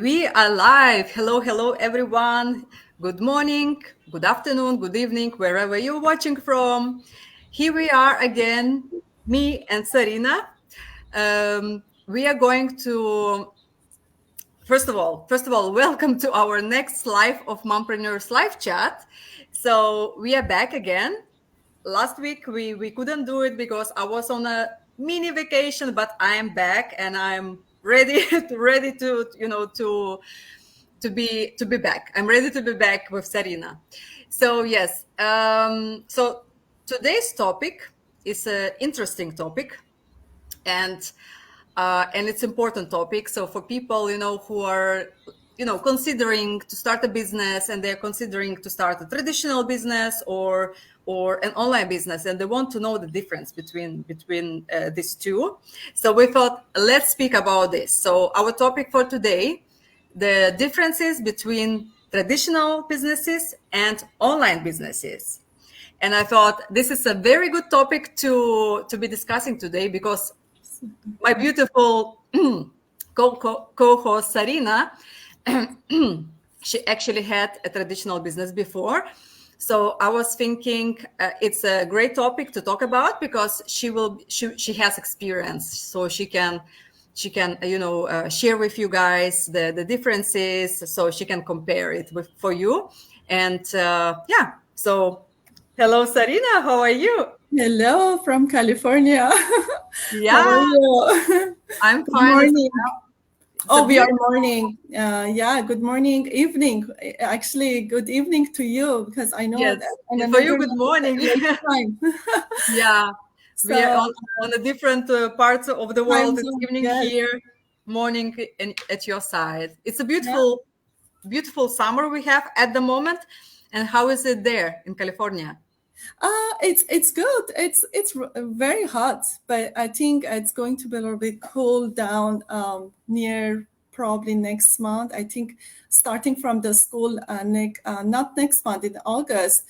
We are live. Hello, hello, everyone. Good morning, good afternoon, good evening, wherever you're watching from. Here we are again, me and Sarina. We are going to, first of all, welcome to our next live of Mompreneurs live chat. So we are back again. Last week we couldn't do it because I was on a mini vacation, but I am back and I'm ready to be back. I'm ready to be back with Sarina. So yes, so today's topic is an interesting topic, and it's important topic. So for people who are considering to start a business, and they're considering to start a traditional business or an online business, and they want to know the difference between these two. So we thought, let's speak about this. So our topic for today, the differences between traditional businesses and online businesses. And I thought this is a very good topic to be discussing today, because my beautiful co-host Sarina, she actually had a traditional business before. So I was thinking it's a great topic to talk about, because she has experience, so she can share with you guys the differences, so she can compare it for you. And yeah, so hello Sarina, how are you? Hello from California. How are Yeah, you? I'm Good fine as morning. well. It's a Oh, we are beautiful. morning. Yeah, good morning, evening. Actually, good evening to you because I know that Yes, in and for you, another good morning. late time. Yeah, we are So, on a different parts of the time world. It's zone, evening yes. here, morning at your side. It's a Yeah. beautiful summer we have at the moment. And how is it there in California? It's good. It's very hot, but I think it's going to be a little bit cool down near probably next month. I think starting from the school not next month in August,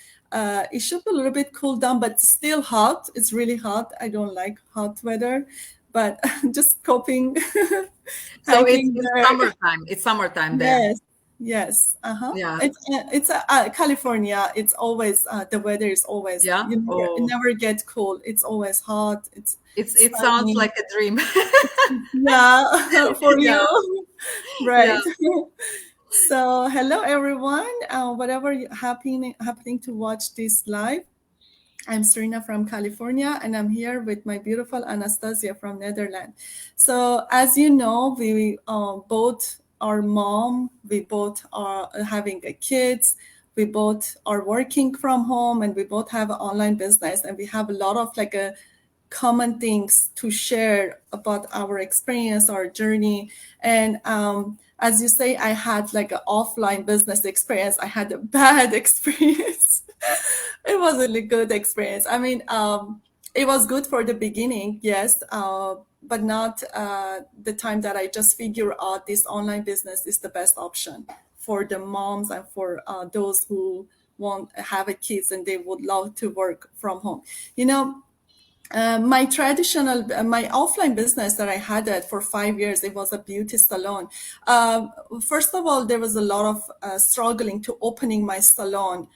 it should be a little bit cool down, but still hot. It's really hot. I don't like hot weather, but just coping, So it's hiking there. summertime. It's summertime there. Yes, yes, uh-huh. Yeah, It's California. It's always the weather is always yeah. it Oh, never gets cool. It's always hot. It's it sounds sunny. like a dream. Yeah, for Yeah, you, yeah. right? So hello everyone. Whatever happening to watch this live. I'm Serena from California, and I'm here with my beautiful Anastasia from Netherlands. So, as you know, we both are mom. We both are having kids. We both are working from home, and we both have an online business. And we have a lot of common things to share about our experience, our journey. And as you say, I had like an offline business experience. I had a bad experience. It wasn't a good experience. I mean, it was good for the beginning, yes, but not the time that I just figure out this online business is the best option for the moms and for those who want have a kids and they would love to work from home. You know, my offline business that I had it for 5 years, it was a beauty salon. First of all, there was a lot of struggling to opening my salon.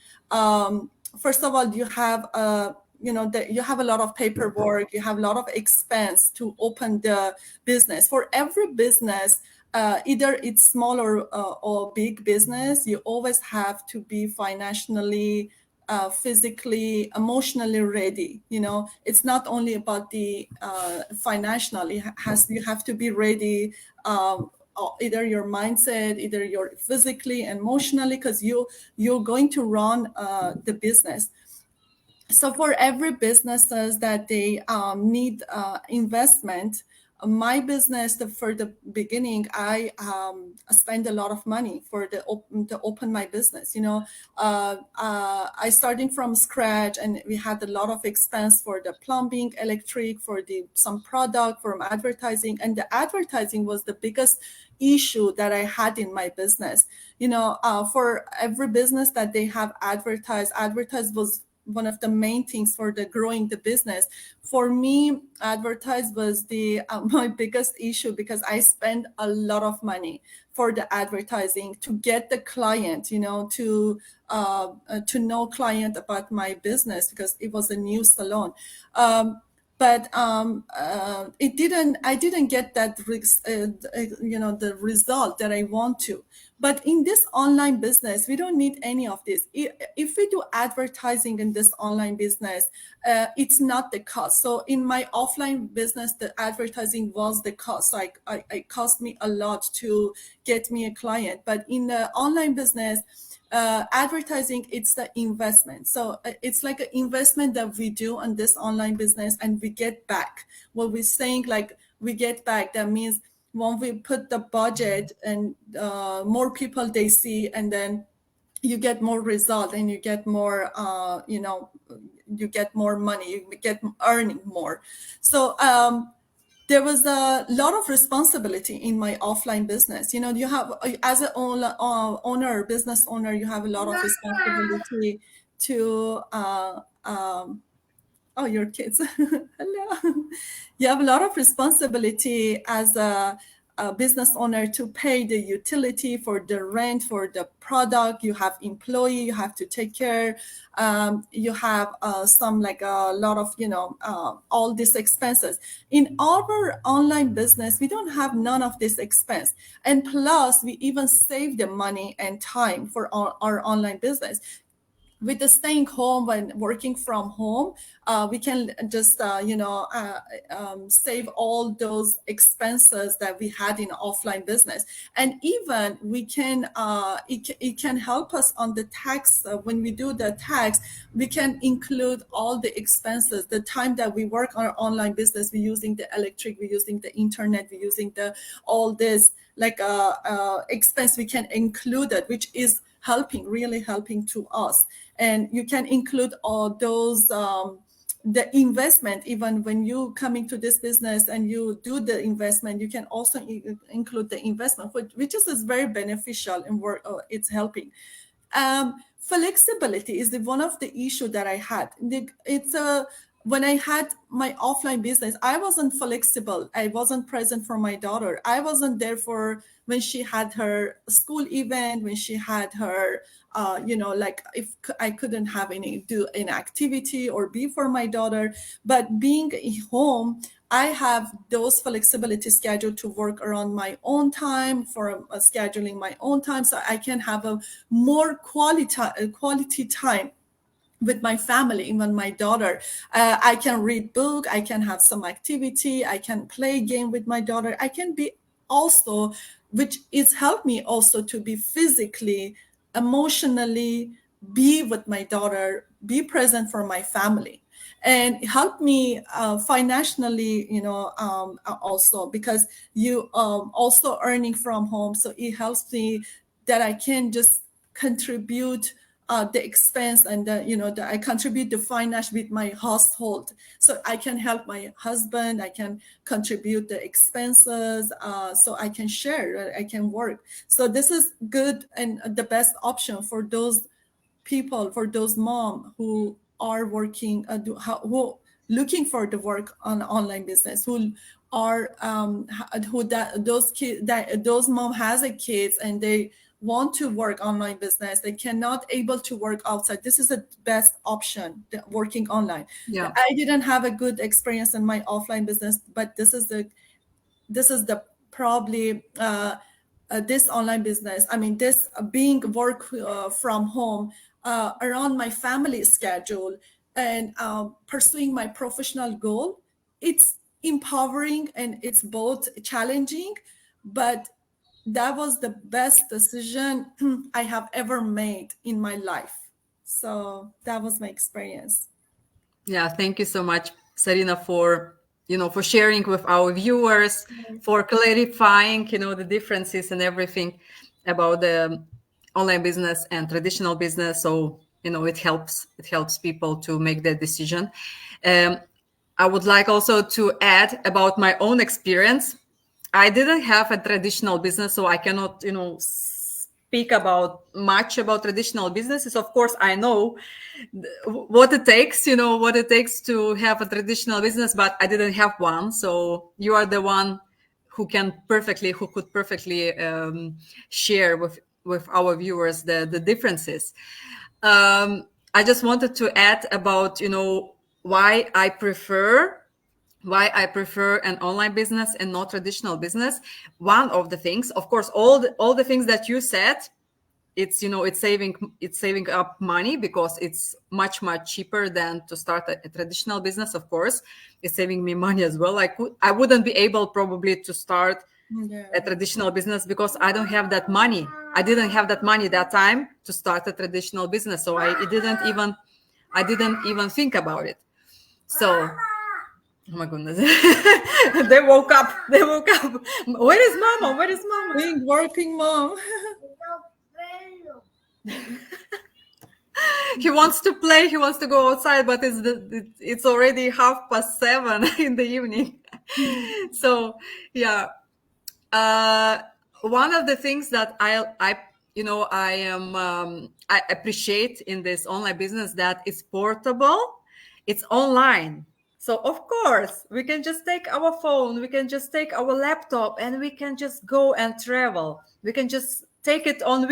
First of all, you have you have a lot of paperwork, you have a lot of expense to open the business. For every business, either it's small or big business, you always have to be financially physically, emotionally ready. You know, it's not only about the financial. You have to be ready. Either your mindset, either you're physically, emotionally, because you're going to run the business. So for every businesses that they need investment, for the beginning, I spend a lot of money for to open my business. You know, I starting from scratch, and we had a lot of expense for the plumbing, electric, for the some product, from advertising, and the advertising was the biggest issue that I had in my business. You know, for every business that they have advertised was one of the main things for the growing the business. For me, advertise was the my biggest issue, because I spend a lot of money for the advertising to get the client, to know client about my business, because it was a new salon. But it didn't. I didn't get that, the result that I want to. But in this online business, we don't need any of this. If we do advertising in this online business, it's not the cost. So in my offline business, the advertising was the cost. So it cost me a lot to get me a client. But in the online business, advertising, it's the investment. So it's like an investment that we do on this online business, and we get back what we're saying. Like, we get back, that means when we put the budget, and more people they see, and then you get more result, and you get more you get more money, you get earning more. So there was a lot of responsibility in my offline business. You have, as an owner, business owner, you have a lot of responsibility to oh, your kids. Hello. You have a lot of responsibility as a business owner to pay the utility, for the rent, for the product. You have employee, you have to take care. You have some, like a lot of, all these expenses. In our online business, we don't have none of this expense. And plus, we even save the money and time for our online business. With the staying home and working from home, we can just save all those expenses that we had in offline business. And even we can it can help us on the tax. When we do the tax, we can include all the expenses, the time that we work on our online business. We're using the electric, we're using the internet, we're using the all this, like expense, we can include it, which is really helping to us. And you can include all those the investment. Even when you come into this business and you do the investment, you can also include the investment, which is very beneficial, and it's helping. Flexibility is one of the issue that I had. It's a When I had my offline business, I wasn't flexible. I wasn't present for my daughter. I wasn't there for when she had her school event, when she had her, like if I couldn't have do an activity or be for my daughter. But being home, I have those flexibility schedule to work around my own time, for scheduling my own time, so I can have a more quality time with my family, even my daughter. I can read book, I can have some activity, I can play game with my daughter. I can be also, which is helped me also to be physically, emotionally, be with my daughter, be present for my family, and help me financially, also, because you also earning from home. So it helps me that I can just contribute the expense, and I contribute the finance with my household, so I can help my husband, I can contribute the expenses, so I can share, I can work. So this is good and the best option for those people, for those mom who are working, who looking for the work on online business, who are who that those kids, that those mom has a kids and they want to work online business, they cannot able to work outside. This is the best option, working online. Yeah. I didn't have a good experience in my offline business, but this is the probably this online business, I mean this being work from home, around my family schedule, and pursuing my professional goal. It's empowering and it's both challenging, but that was the best decision I have ever made in my life. So that was my experience. Yeah, thank you so much, Sarina, for for sharing with our viewers, for clarifying the differences and everything about the online business and traditional business. So it helps people to make that decision. Um, I would like also to add about my own experience. I didn't have a traditional business, so I cannot speak about much about traditional businesses. Of course, I know what it takes, what it takes to have a traditional business, but I didn't have one. So you are the one who could perfectly share with our viewers the differences. I just wanted to add about, why I prefer an online business and not traditional business. One of the things, of course, all the things that you said, it's saving up money, because it's much cheaper than to start a traditional business. Of course, it's saving me money as well. I wouldn't be able probably to start a traditional business because I don't have that money. I didn't have that money that time to start a traditional business, so I didn't even think about it. So, oh my goodness. They woke up. Where is mama? Being working mom. He wants to play, he wants to go outside, but it's already 7:30 in the evening. So yeah, one of the things that I appreciate in this online business, that it's portable, it's online. So of course we can just take our phone, we can just take our laptop, and we can just go and travel. We can just take it on a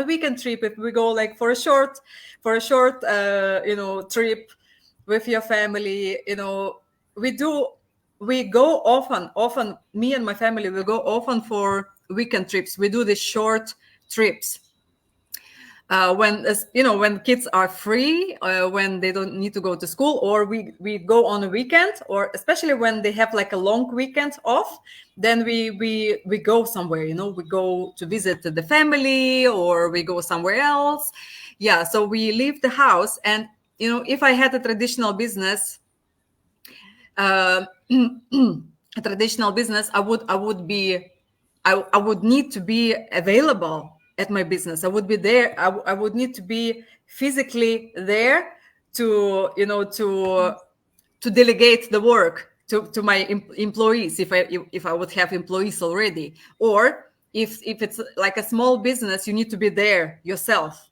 weekend trip, if we go like for a short trip with your family. We go often, me and my family, we go often for weekend trips. We do these short trips when kids are free, when they don't need to go to school, or we go on a weekend, or especially when they have like a long weekend off, then we go somewhere. We go to visit the family, or we go somewhere else. Yeah, so we leave the house. And if I had a traditional business, I would need to be available at my business. I would be there. I would need to be physically there to delegate the work to my employees, if I would have employees already. Or if it's like a small business, you need to be there yourself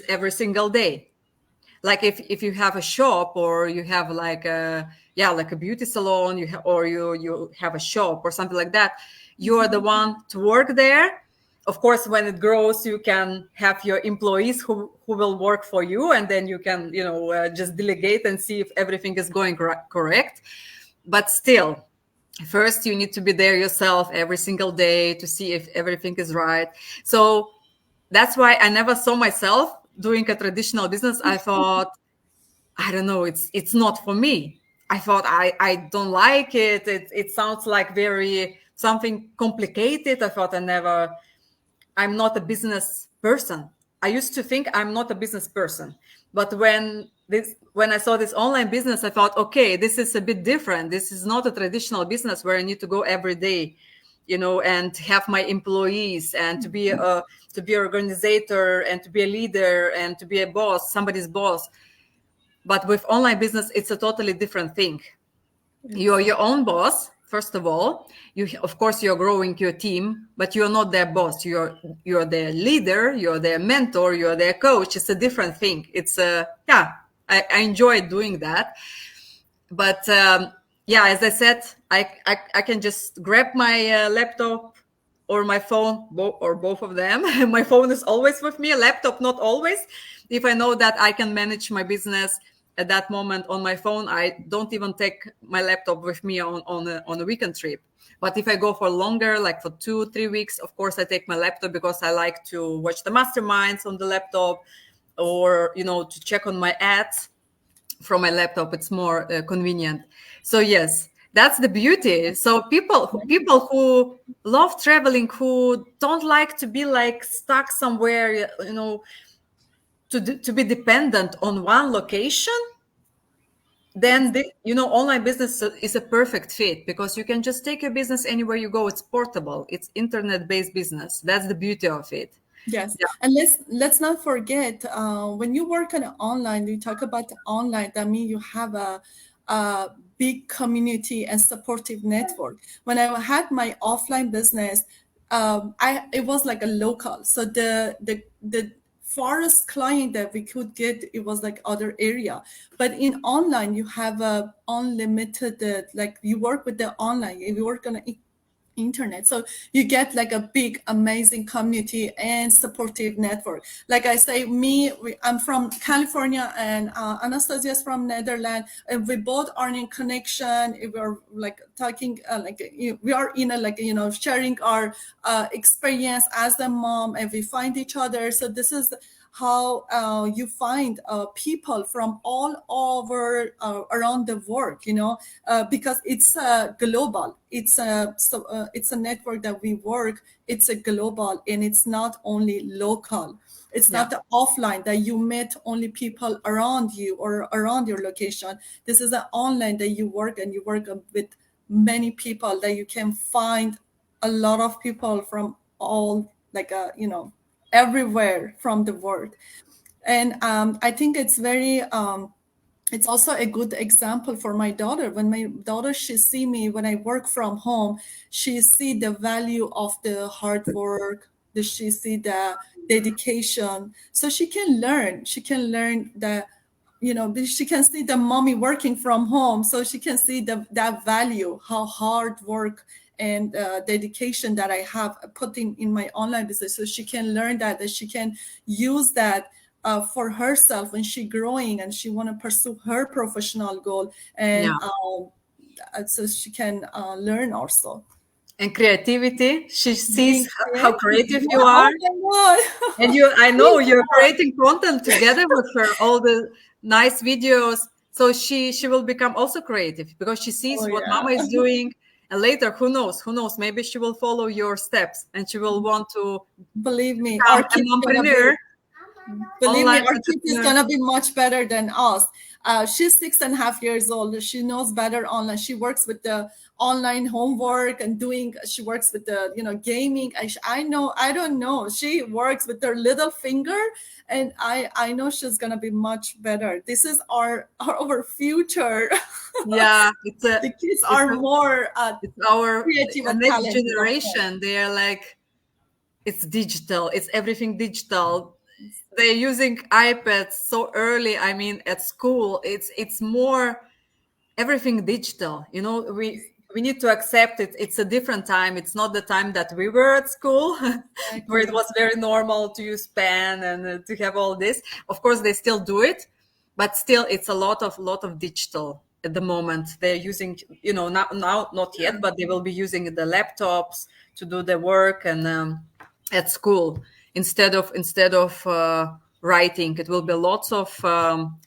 every single day. Like if you have a shop, or you have like a beauty salon, you have a shop or something like that, you are the one to work there. Of course, when it grows, you can have your employees who will work for you, and then you can just delegate and see if everything is going correct. But still, first you need to be there yourself every single day to see if everything is right. So that's why I never saw myself doing a traditional business. I thought, I don't know, it's not for me. I thought I don't like it. It sounds like very something complicated. I thought I'm not a business person. I used to think I'm not a business person. But when I saw this online business, I thought, okay, this is a bit different. This is not a traditional business where I need to go every day, and have my employees, and to be an organizer, and to be a leader, and to be a boss, somebody's boss. But with online business, it's a totally different thing. You're your own boss. First of all, of course you're growing your team, but you're not their boss. You're their leader, you're their mentor, you're their coach. It's a different thing. I enjoy doing that. But as I said, I can just grab my laptop or my phone, or both of them. My phone is always with me, a laptop not always. If I know that I can manage my business at that moment on my phone, I don't even take my laptop with me on a weekend trip. But if I go for longer, like for 2-3 weeks, of course I take my laptop, because I like to watch the masterminds on the laptop, or to check on my ads from my laptop. It's more convenient. So yes, that's the beauty. So people who love traveling, who don't like to be like stuck somewhere, to be dependent on one location, then online business is a perfect fit, because you can just take your business anywhere you go. It's portable. It's internet-based business. That's the beauty of it. Yes, and let's not forget, when you work on online, you talk about online, that means you have a big community and supportive network. When I had my offline business, it was like a local. So the farthest client that we could get, it was like other area. But in online, you have a unlimited, like you work with the online, you work on internet, so you get like a big amazing community and supportive network. Like I say, I'm from California, and Anastasia is from Netherlands, and we both are in connection. We're like talking, we are in a, like, sharing our experience as a mom, and we find each other. So this is how you find people from all over around the world, because it's global. It's a network that we work. It's a global, and it's not only local. It's Yeah. not the offline that you met only people around you or around your location. This is an online that you work, and you work with many people, that you can find a lot of people from all, like, everywhere from the world. And I think it's also a good example for my daughter. When my daughter, she see me when I work from home, she see the value of the hard work, she see the dedication. So she can learn that, she can see the mommy working from home, so she can see that value, how hard work and dedication that I have put in my online business. So she can learn that she can use that for herself when she growing and she want to pursue her professional goal. And Yeah. so she can learn also. And creativity, she sees Being how creative. creative Yeah, you are. oh my And God. I know Being you're creating content together with her, all the nice videos. So she will become also creative because she oh sees what yeah. mama is doing. And later, who knows? Who knows? Maybe she will follow your steps and she will want to Believe me, become our a kids gonna be mompreneur, Believe me, online our kid is entrepreneur. gonna be much better than us. She's 6.5 years old. She knows better online. She works with the online homework and doing. She works with the gaming. I know. I don't know. She works with her little finger, and I know she's gonna be much better. This is our future. Yeah, The kids it's are a, more it's our creative and next talented, of course. generation. They are like, it's digital. It's everything digital. They're using iPads so early. I mean, at school, it's more everything digital. We need to accept it. It's a different time. It's not the time that we were at school, where it Exactly. was very normal to use pen and to have all this. Of course, they still do it, but still, it's a lot of digital at the moment. They're using, now not Yeah. yet, but they will be using the laptops to do the work and at school instead of writing. It will be lots of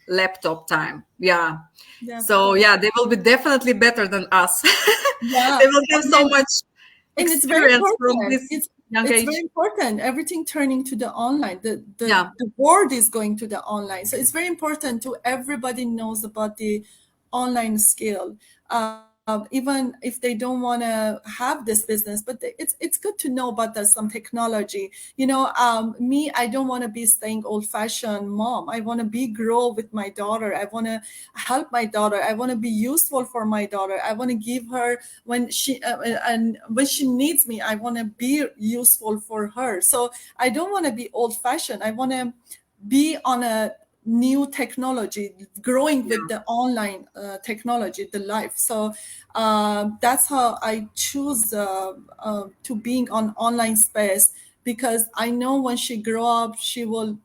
laptop time. Yeah. Yeah. So yeah, they will be definitely better than us. Yeah. They will have And so then much and it's very experience from important. this it's young it's very age. important, everything turning to the online. The Yeah, the world is going to the online, so it's very important to everybody knows about the online skill, even if they don't want to have this business. But it's good to know about some technology. Me, I don't want to be staying old fashioned mom. I want to be grow with my daughter. I want to help my daughter. I want to be useful for my daughter. I want to give her when she needs me. I want to be useful for her. So I don't want to be old fashioned. I want to be on a new technology, growing with yeah, the online technology, the life. So that's how I choose to being on online space, because I know when she grow up, she will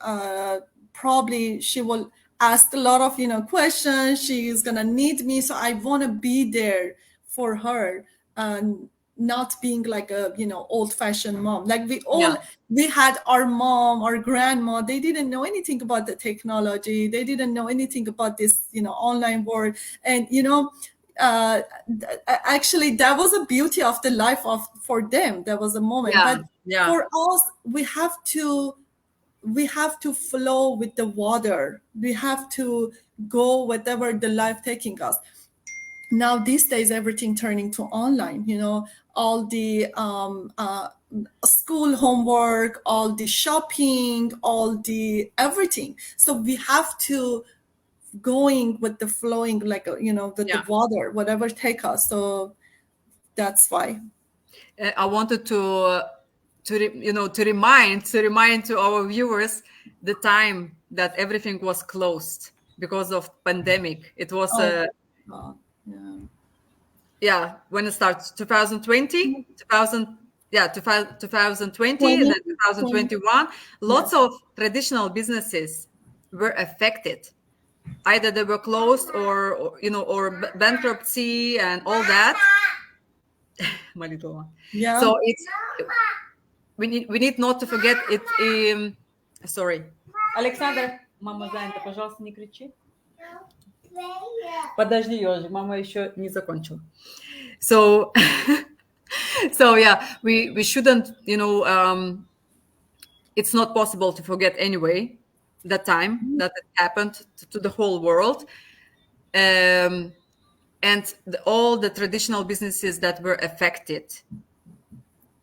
uh, probably she will ask a lot of questions. She's gonna need me, so I want to be there for her, and not being like a old fashioned mom. Like yeah, we had our mom, our grandma, they didn't know anything about the technology, they didn't know anything about this online world. And actually that was a beauty of the life of for them, that was a moment. yeah, But yeah, for us, we have to flow with the water. We have to go whatever the life taking us. Now these days, everything turning to online. All the school homework, all the shopping, all the everything. So we have to going with the flowing, like with the yeah. water, whatever take us. So that's why. I wanted to remind to our viewers the time that everything was closed because of pandemic. It was Oh, God. Yeah. yeah, when it starts 2020, 2020, and 20, then 20. 2021, lots Yes. of traditional businesses were affected. Either they were closed or bankruptcy and all that. My little one. Yeah. So it's we need not to forget it. Sorry, Александр, мама занята, пожалуйста, не кричи. Подожди, ежик, мама еще не закончила. So, so yeah, we shouldn't, it's not possible to forget anyway the time that it happened to the whole world. And all the traditional businesses that were affected.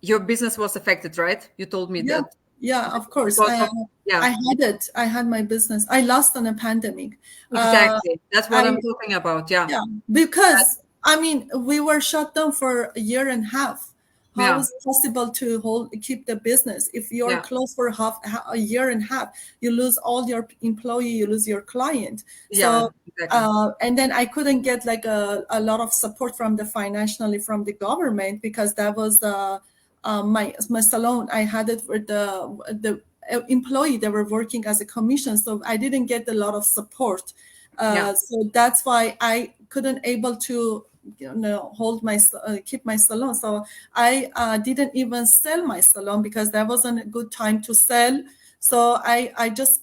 Your business was affected, right? You told me Yeah. that Yeah, of course. because of, I yeah, had it. I had my business. I lost in a pandemic. exactly. That's what I I'm talking about. Yeah, Yeah, because I mean, we were shut down for a year and a half. How yeah, is it possible to keep the business? If you're yeah, closed for a year and a half, you lose all your employee, you lose your client. yeah, So, exactly. and then I couldn't get like a lot of support from the financially from the government because that was my salon. I had it for the employee that were working as a commission, so I didn't get a lot of support. Yeah, So that's why I couldn't able to hold my keep my salon. So I didn't even sell my salon because that wasn't a good time to sell. So I just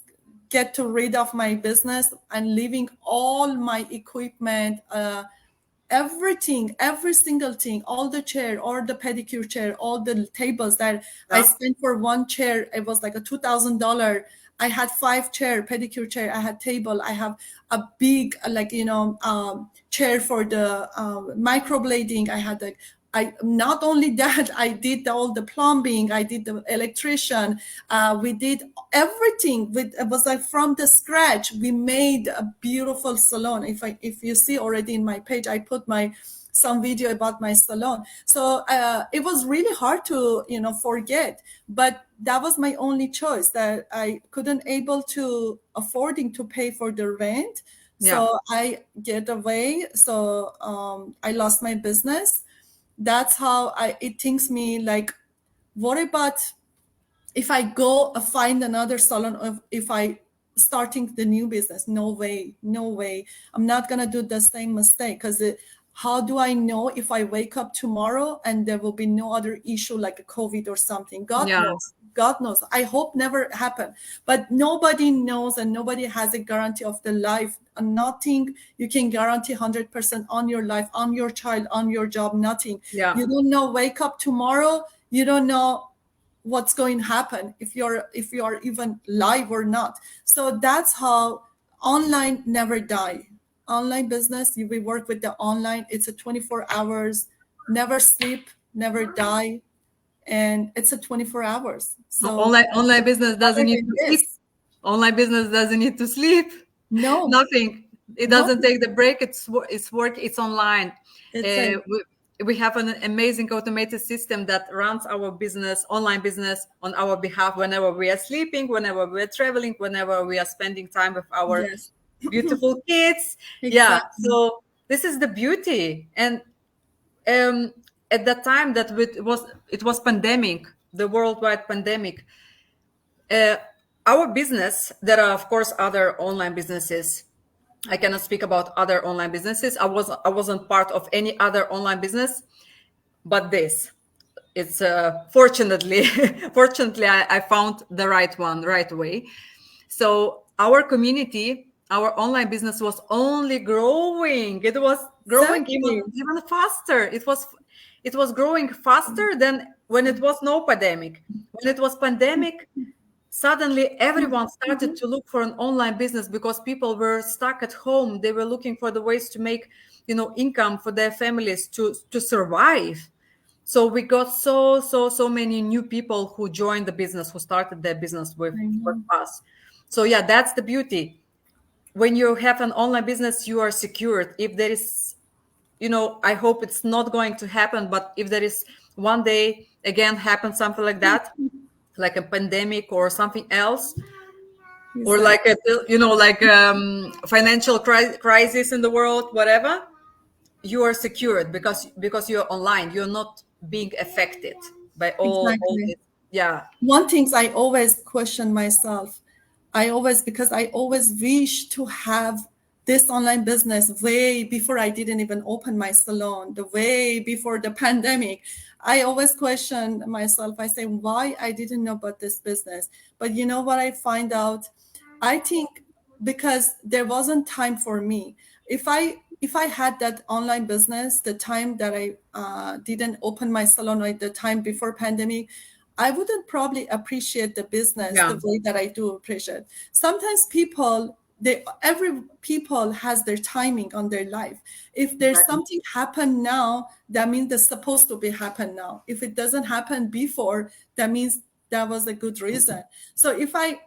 get to rid of my business and leaving all my equipment, everything, every single thing, all the chair, or the pedicure chair, all the tables that I yeah, spent for one chair. It was like a $2,000. I had 5 chair, pedicure chair. I had table. I have a big, like, chair for the microblading. I had like, I not only that, I did all the plumbing. I did the electrician. We did everything. It was like from the scratch. We made a beautiful salon. If you see already in my page, I put some video about my salon. So it was really hard to forget, but that was my only choice, that I couldn't able to affording to pay for the rent. yeah, So I get away. So I lost my business. That's how it thinks me like, what about if I go find another salon, or if I starting the new business? No way, no way. I'm not gonna do the same mistake, because how do I know if I wake up tomorrow and there will be no other issue like a COVID or something? God yeah, knows. God knows. I hope never happen. But nobody knows, and nobody has a guarantee of the life. And nothing you can guarantee 100% on your life, on your child, on your job, nothing. yeah, You don't know, wake up tomorrow, you don't know what's going to happen, if you're even live or not. So that's how online never die. Online business, we work with the online. It's a 24 hours, never sleep, never die, and it's a 24 hours. No, So online business doesn't other need than to sleep. this, Online business doesn't need to sleep. no, Nothing. It no, doesn't take the break. It's work. It's online. it's a We have an amazing automated system that runs our business, online business, on our behalf whenever we are sleeping, whenever we are traveling, whenever we are spending time with our yes, beautiful kids. Yeah. exactly. So this is the beauty. And um, at that time that it was pandemic, the worldwide pandemic. Uh, our business, there are of course other online businesses. I cannot speak about other online businesses. I wasn't part of any other online business, but this. It's fortunately, fortunately, I found the right one right away. So our community, our online business was only growing. It was growing even Exactly. even faster. It was growing faster than when it was no pandemic. When it was pandemic, suddenly everyone started to look for an online business because people were stuck at home. They were looking for the ways to make income for their families to survive. So we got so many new people who joined the business, who started their business with I know. us. So yeah, that's the beauty. When you have an online business, you are secured. If there is, I hope it's not going to happen, but if there is one day again happens something like that, like a pandemic or something else, or like Exactly. a, like financial crisis in the world, whatever, you are secured because you're online. You're not being affected by all Exactly. this. Yeah, One thing I always question myself. Because I always wish to have this online business way before I didn't even open my salon, the way before the pandemic. I always question myself. I say, why I didn't know about this business? But you know what I find out? I think because there wasn't time for me. If I had that online business, the time that I didn't open my salon, or the time before pandemic, I wouldn't probably appreciate the business yeah, the way that I do appreciate. Sometimes every people has their timing on their life. If there's exactly. something happen now, that means it's supposed to be happen now. If it doesn't happen before, that means that was a good reason. So if I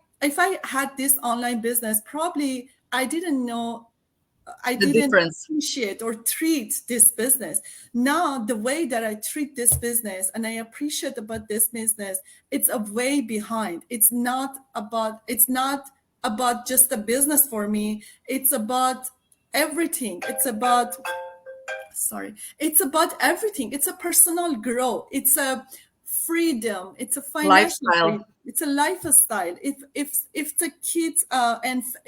had this online business, probably I The didn't difference. appreciate or treat this business. Now, the way that I treat this business and I appreciate about this business, it's a way behind. It's not about just a business for me. It's about everything. It's about everything. It's a personal growth. It's a freedom. It's a financial Lifestyle. freedom. It's a lifestyle. If the kids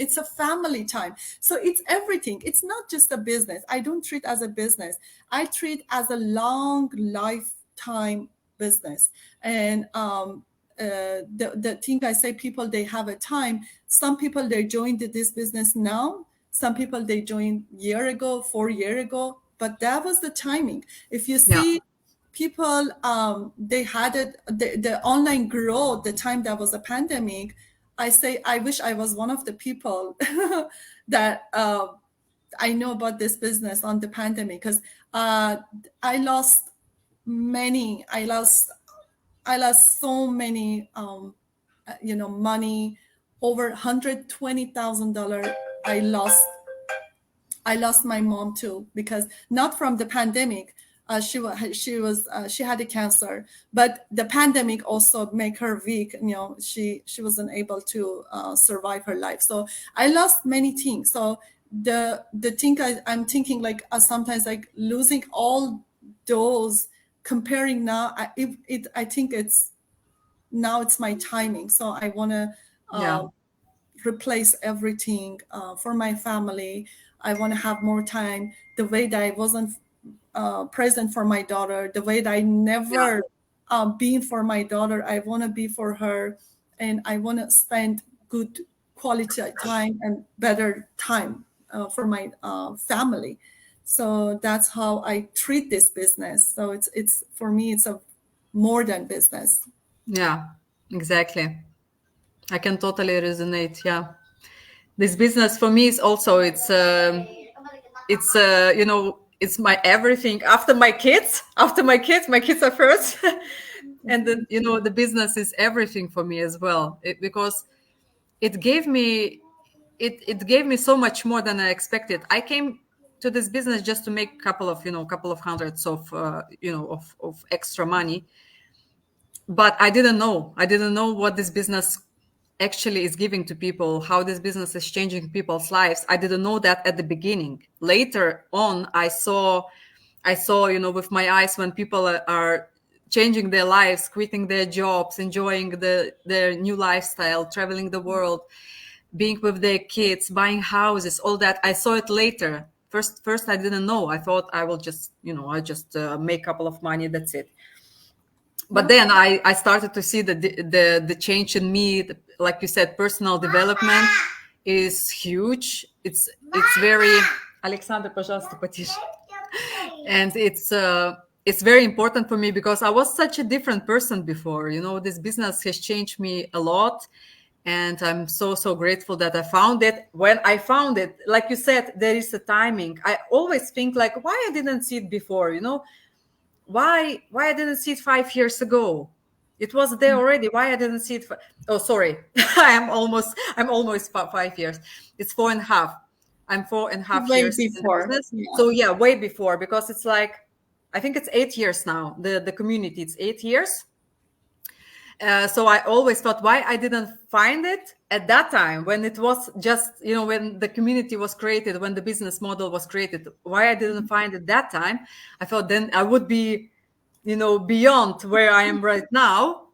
it's a family time. So it's everything. It's not just a business. I don't treat as a business. I treat as a long lifetime business. And the thing I say, people they have a time. Some people they joined this business now. Some people they joined year ago, 4 year ago, but that was the timing. If you Yeah, see people, they had the online growth, the time that was a pandemic. I say I wish I was one of the people that I know about this business on the pandemic, because uh, I lost many. I lost so many, money, over $120,000. I lost I lost my mom too, because not from the pandemic. She had a cancer, but the pandemic also made her weak. She wasn't able to survive her life. So I lost many things. So the thing I'm thinking, like, sometimes, like, losing all those, comparing now, I think it's my timing. So I want to yeah, replace everything for my family. I want to have more time. The way that I wasn't present for my daughter, the way that I yeah, never been for my daughter, I want to be for her, and I want to spend good quality time and better time for my family. So that's how I treat this business. So it's for me, it's a more than business. yeah, exactly. I can totally resonate. Yeah, this business for me is also, it's my everything. After my kids are first. And then, the business is everything for me as well, because it gave me it gave me so much more than I expected. I came to this business just to make couple of hundreds of extra money, but I didn't know what this business actually is giving to people, how this business is changing people's lives. I didn't know that at the beginning. Later on, I saw with my eyes, when people are changing their lives, quitting their jobs, enjoying their new lifestyle, traveling the world, being with their kids, buying houses, all that. I saw it later. First I didn't know. I thought I will just, I just make a couple of money, that's it. But Yeah. then I started to see the change in me. Like you said, personal development is huge. It's very, Alexander, пожалуйста, потише. And it's very important for me, because I was such a different person before. This business has changed me a lot, and I'm so grateful that I found it. When I found it, like you said, there is a timing. I always think, like, why I didn't see it before. Why I didn't see it 5 years ago? It was there already. Why I didn't see it? Oh, sorry. I'm almost 5 years. It's 4.5. I'm 4.5 Way years in the before. business. Yeah. So yeah, way before, because it's like I think it's 8 years now. The community, it's 8 years. So I always thought why I didn't find it at that time when it was just, when the community was created, when the business model was created, why I didn't find it that time. I thought then I would be, beyond where I am right now.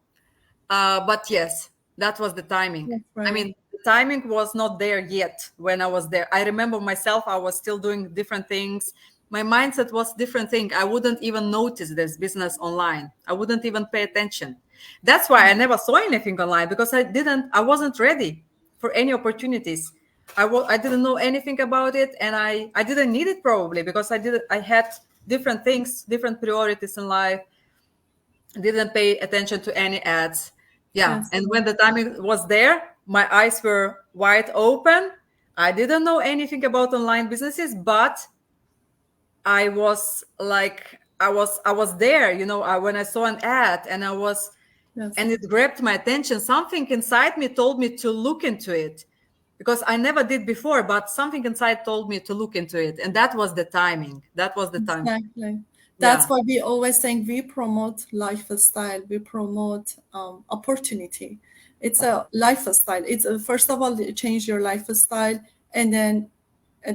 But yes, that was the timing. That's I right. mean, the timing was not there yet when I was there. I remember myself, I was still doing different things. My mindset was different thing. I wouldn't even notice this business online. I wouldn't even pay attention. That's why I never saw anything online, because I wasn't ready for any opportunities. I didn't know anything about it, and I didn't need it probably because I had different things, different priorities in life, didn't pay attention to any ads. Yeah. Yes. And when the timing was there, my eyes were wide open. I didn't know anything about online businesses, but I was like, I was there, when I saw an ad and Yes. and it grabbed my attention. Something inside me told me to look into it because I never did before, but something inside told me to look into it. And that was the timing. That was the time. Exactly. That's Yeah. why we always think we promote lifestyle, we promote opportunity. It's a lifestyle. It's first of all, you change your lifestyle, and then uh,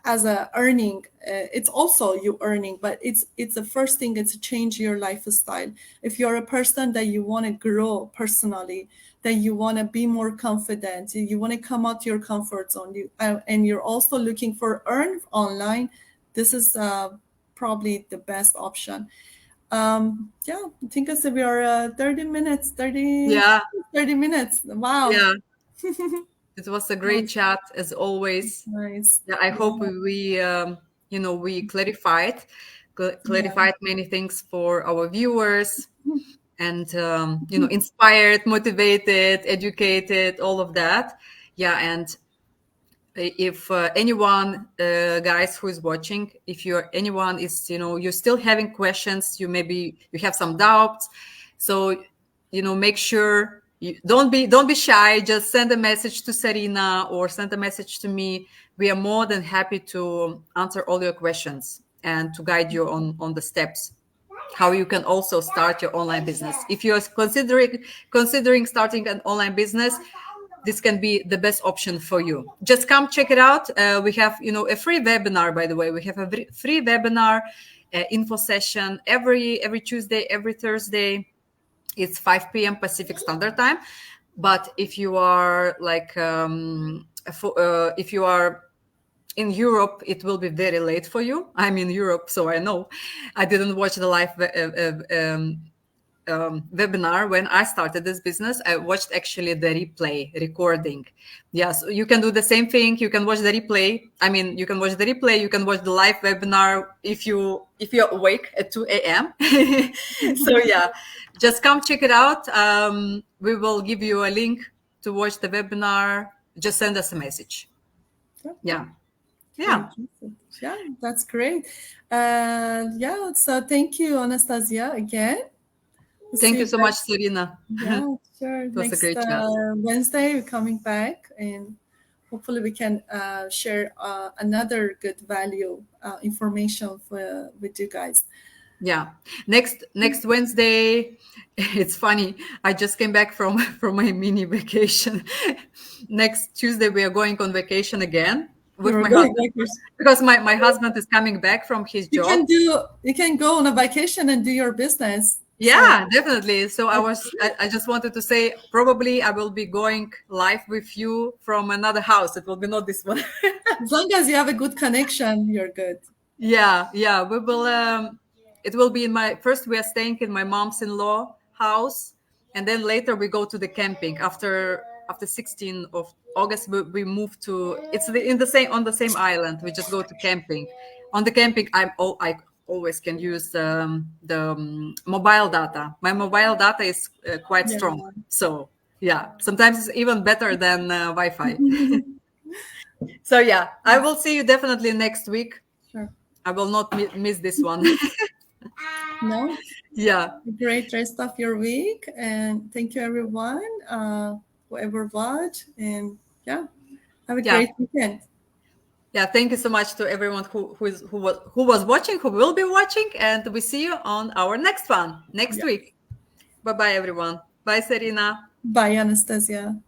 as a earning, it's also you earning, but it's the first thing. It's to change your lifestyle. If you're a person that you want to grow personally, that you want to be more confident, you want to come out your comfort zone, and you're also looking for earn online, this is probably the best option. Yeah, I think as we are 30 minutes, Yeah. 30 minutes. Wow. Yeah. It was a great Nice. chat as always. Nice. Yeah, I hope Yeah. we clarified Yeah. many things for our viewers, and inspired, motivated, educated, all of that. Yeah. And if anyone, guys who is watching, if anyone is, you're still having questions, you have some doubts, so make sure you don't be shy. Just send a message to Sarina or send a message to me. We are more than happy to answer all your questions and to guide you on the steps how you can also start your online business. If you're considering starting an online business, this can be the best option for you. Just come check it out. We have a free webinar, by the way. We have a free webinar info session every Tuesday, every Thursday. It's 5 p.m. Pacific Standard Time. But if you are if you are in Europe, it will be very late for you. I'm in Europe, so I know. I didn't watch the live webinar when I started this business. I watched actually the replay recording. Yeah, so you can do the same thing. You can watch the replay. I mean, you can watch the replay. You can watch the live webinar if you're awake at 2 a.m. So yeah, just come check it out. We will give you a link to watch the webinar. Just send us a message. Yeah. Yeah. Okay. Yeah, that's great. Yeah, so thank you, Anastasia, again. We'll Thank see you you so back. much, Serena. Yeah, sure. It was a Next great chat. Wednesday, we're coming back, and hopefully we can share another good value information with you guys. Yeah. Next Wednesday, it's funny. I just came back from from my mini vacation. Next Tuesday, we are going on vacation again with You're my going husband, like this. because my husband is coming back from his job. You can go on a vacation and do your business. So Yeah, definitely. So I just wanted to say, probably I will be going live with you from another house. It will be not this one. as long as you have a good connection, you're good. Yeah, yeah. We will. It will be in my first. We are staying in my mom's-in-law house, and then later we go to the camping. After 16th of August, we move to. It's in the same on the same island. We just go to camping. On the camping, I always can use the mobile data. My mobile data is quite Yeah. strong. So yeah, sometimes it's even better than Wi-Fi. So yeah, I will see you definitely next week. Sure. I will not miss this one. No, Yeah. great rest of your week, and thank you everyone, whoever watched, and yeah, have a Yeah. great weekend. Yeah, thank you so much to everyone who was watching, who will be watching, and we see you on our next one next Yeah. week. Bye bye, everyone. Bye, Serena. Bye, Anastasia.